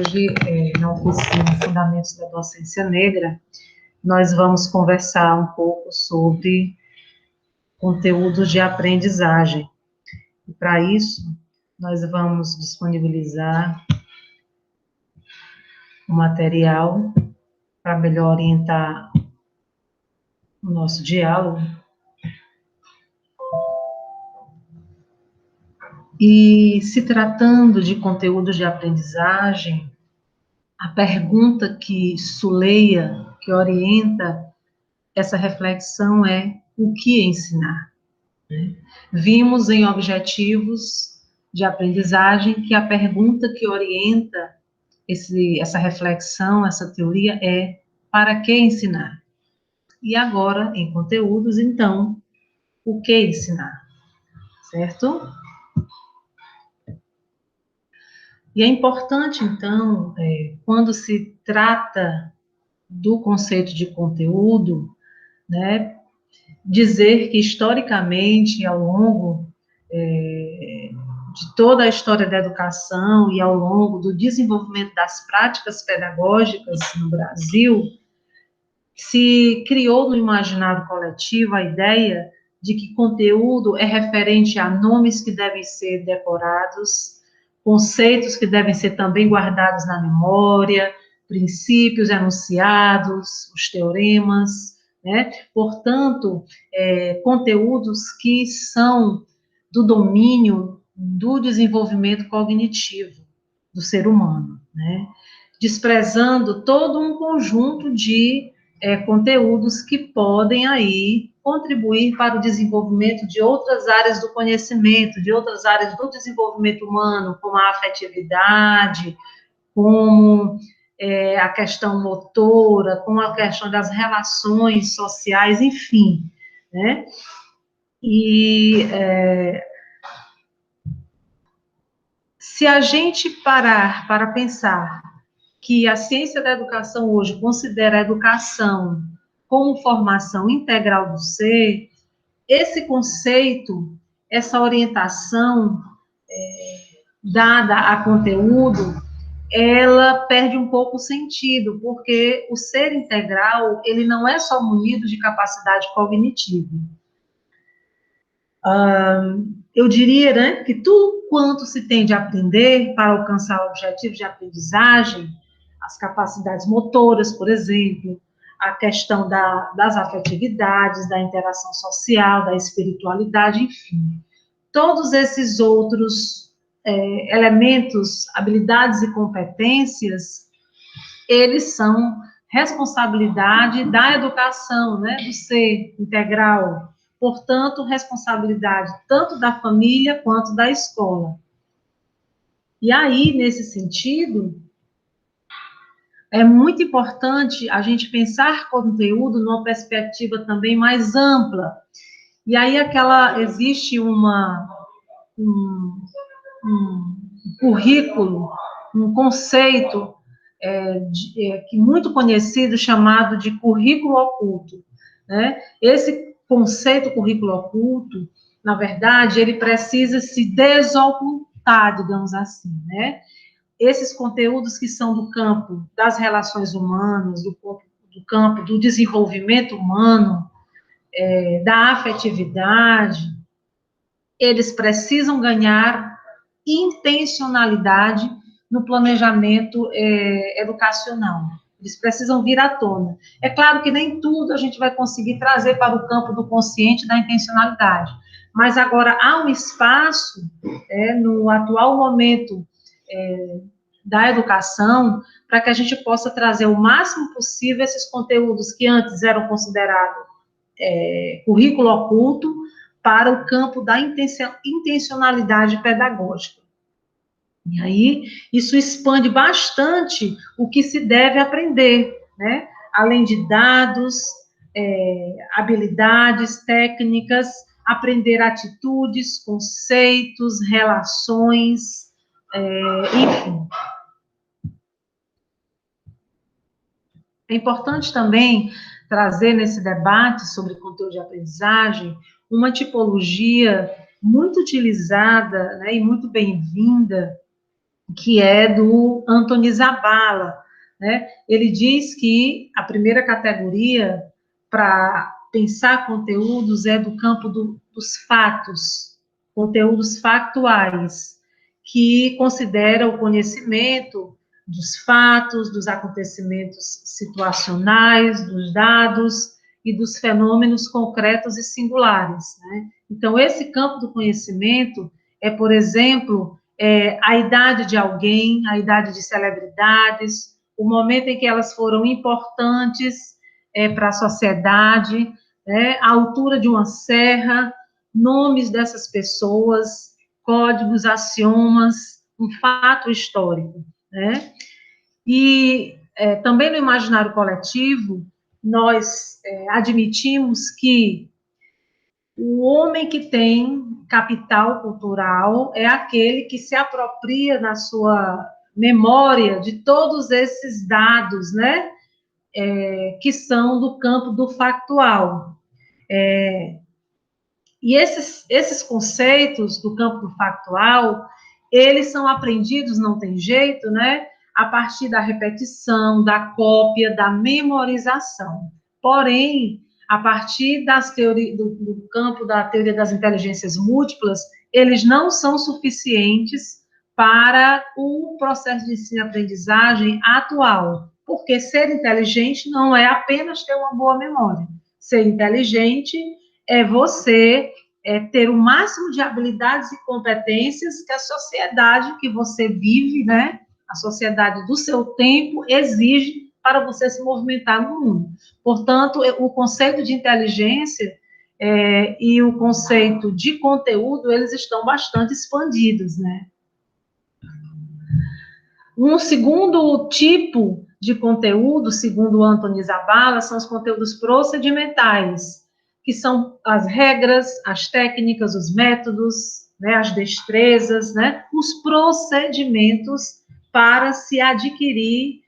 hoje, na oficina Fundamentos da Docência Negra, nós vamos conversar um pouco sobre conteúdos de aprendizagem. E, para isso, nós vamos disponibilizar o material para melhor orientar o nosso diálogo. E, se tratando de conteúdos de aprendizagem, a pergunta que suleia, que orienta essa reflexão é: o que ensinar? Vimos em objetivos de aprendizagem que a pergunta que orienta essa reflexão, essa teoria é: para que ensinar? E agora, em conteúdos, então, o que ensinar? Certo? E é importante, então, quando se trata do conceito de conteúdo, né, dizer que, historicamente, ao longo de toda a história da educação e ao longo do desenvolvimento das práticas pedagógicas no Brasil, se criou no imaginário coletivo a ideia de que conteúdo é referente a nomes que devem ser decorados, conceitos que devem ser também guardados na memória, princípios enunciados, os teoremas, né? Portanto, conteúdos que são do domínio do desenvolvimento cognitivo do ser humano, né? Desprezando todo um conjunto de conteúdos que podem aí contribuir para o desenvolvimento de outras áreas do conhecimento, de outras áreas do desenvolvimento humano, como a afetividade, como a questão motora, como a questão das relações sociais, enfim, né? E se a gente parar para pensar que a ciência da educação hoje considera a educação como formação integral do ser, esse conceito, essa orientação dada a conteúdo, ela perde um pouco o sentido, porque o ser integral, ele não é só munido de capacidade cognitiva. Eu diria, né, que tudo quanto se tem de aprender para alcançar o objetivo de aprendizagem, as capacidades motoras, por exemplo, a questão das afetividades, da interação social, da espiritualidade, enfim. Todos esses outros elementos, habilidades e competências, eles são responsabilidade da educação, né, do ser integral. Portanto, responsabilidade tanto da família quanto da escola. E aí, nesse sentido, é muito importante a gente pensar conteúdo numa perspectiva também mais ampla. E aí existe um currículo, um conceito que muito conhecido, chamado de currículo oculto, né? Esse conceito currículo oculto, na verdade, ele precisa se desocultar, digamos assim, né? Esses conteúdos que são do campo das relações humanas, do campo do desenvolvimento humano, da afetividade, eles precisam ganhar intencionalidade no planejamento educacional. Eles precisam vir à tona. É claro que nem tudo a gente vai conseguir trazer para o campo do consciente da intencionalidade, mas agora há um espaço, no atual momento da educação, para que a gente possa trazer o máximo possível esses conteúdos que antes eram considerados currículo oculto para o campo da intencionalidade pedagógica. E aí, isso expande bastante o que se deve aprender, né? Além de dados, habilidades, técnicas, aprender atitudes, conceitos, relações, enfim. É importante também trazer nesse debate sobre conteúdo de aprendizagem uma tipologia muito utilizada, né, e muito bem-vinda que é do Antoni Zabala, né? Ele diz que a primeira categoria para pensar conteúdos é do campo dos fatos, conteúdos factuais, que considera o conhecimento dos fatos, dos acontecimentos situacionais, dos dados e dos fenômenos concretos e singulares, né? Então, esse campo do conhecimento é, por exemplo, a idade de alguém, a idade de celebridades, o momento em que elas foram importantes para a sociedade, a altura de uma serra, nomes dessas pessoas, códigos, axiomas, um fato histórico, né? E também no imaginário coletivo, nós admitimos que o homem que tem capital cultural é aquele que se apropria na sua memória de todos esses dados, né, que são do campo do factual. E esses conceitos do campo do factual, eles são aprendidos, não tem jeito, né, a partir da repetição, da cópia, da memorização. Porém, a partir do campo da teoria das inteligências múltiplas, eles não são suficientes para o processo de ensino-aprendizagem atual, porque ser inteligente não é apenas ter uma boa memória. Ser inteligente é você ter o máximo de habilidades e competências que a sociedade que você vive, né, a sociedade do seu tempo exige para você se movimentar no mundo. Portanto, o conceito de inteligência e o conceito de conteúdo, eles estão bastante expandidos, né? Um segundo tipo de conteúdo, segundo Antoni Zabala, são os conteúdos procedimentais, que são as regras, as técnicas, os métodos, né, as destrezas, né, os procedimentos para se adquirir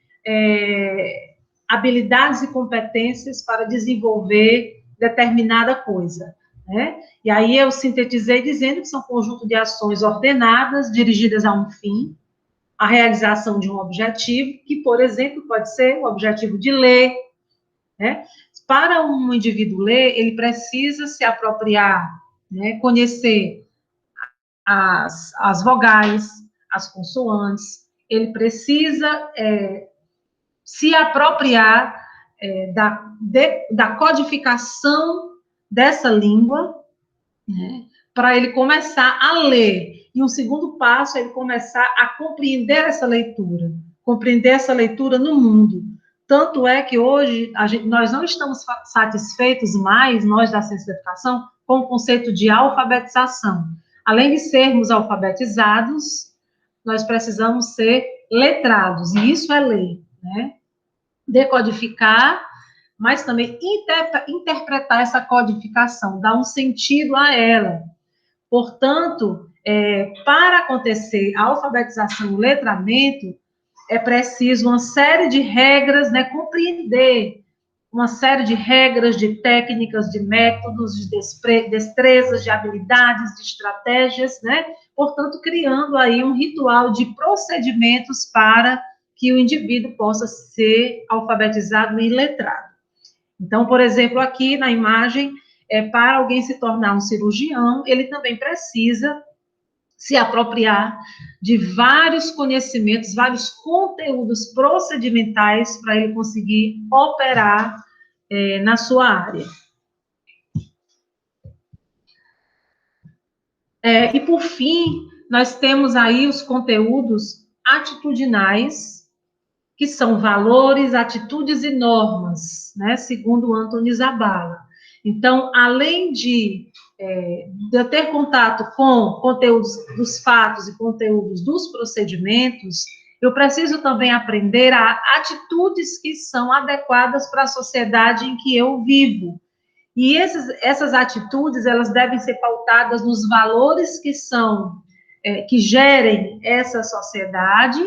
habilidades e competências para desenvolver determinada coisa, né? E aí eu sintetizei dizendo que são um conjunto de ações ordenadas, dirigidas a um fim, a realização de um objetivo, que, por exemplo, pode ser o objetivo de ler, né? Para um indivíduo ler, ele precisa se apropriar, né, conhecer as vogais, as consoantes, ele precisa se apropriar da codificação dessa língua, né, para ele começar a ler. E um segundo passo é ele começar a compreender essa leitura no mundo. Tanto é que hoje nós não estamos satisfeitos mais, nós da ciência da educação, com o conceito de alfabetização. Além de sermos alfabetizados, nós precisamos ser letrados, e isso é ler, né? Decodificar, mas também interpretar essa codificação, dar um sentido a ela. Portanto, para acontecer a alfabetização e o letramento, é preciso uma série de regras, né, compreender uma série de regras, de técnicas, de métodos, de destrezas, de habilidades, de estratégias, né? Portanto, criando aí um ritual de procedimentos para que o indivíduo possa ser alfabetizado e letrado. Então, por exemplo, aqui na imagem, para alguém se tornar um cirurgião, ele também precisa se apropriar de vários conhecimentos, vários conteúdos procedimentais para ele conseguir operar na sua área. E, por fim, nós temos aí os conteúdos atitudinais, que são valores, atitudes e normas, né, segundo Antoni Zabala. Então, além de eu ter contato com conteúdos dos fatos e conteúdos dos procedimentos, eu preciso também aprender a atitudes que são adequadas para a sociedade em que eu vivo. E essas atitudes, elas devem ser pautadas nos valores que gerem essa sociedade.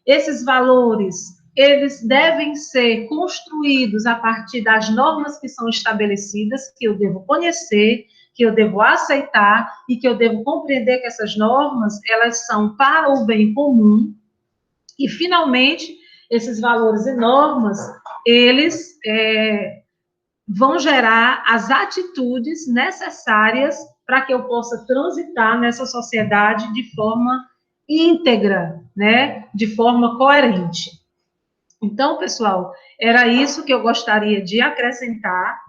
Esses valores, eles devem ser construídos a partir das normas que são estabelecidas, que eu devo conhecer, que eu devo aceitar e que eu devo compreender que essas normas, elas são para o bem comum e, finalmente, esses valores e normas, eles vão gerar as atitudes necessárias para que eu possa transitar nessa sociedade de forma íntegra, né, de forma coerente. Então, pessoal, era isso que eu gostaria de acrescentar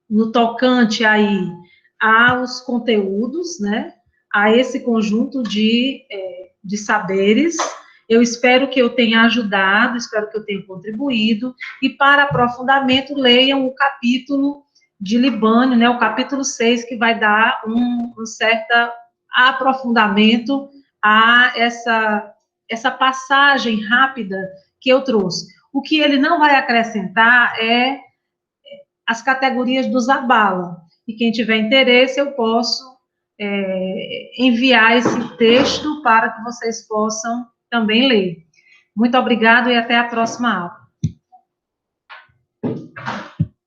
no tocante aí aos conteúdos, né, a esse conjunto de saberes. Eu espero que eu tenha ajudado, espero que eu tenha contribuído, e para aprofundamento, leiam o capítulo de Libânio, né, o capítulo 6, que vai dar um certo aprofundamento a essa passagem rápida que eu trouxe. O que ele não vai acrescentar é as categorias dos abala. E quem tiver interesse, eu posso enviar esse texto para que vocês possam também ler. Muito obrigado e até a próxima aula.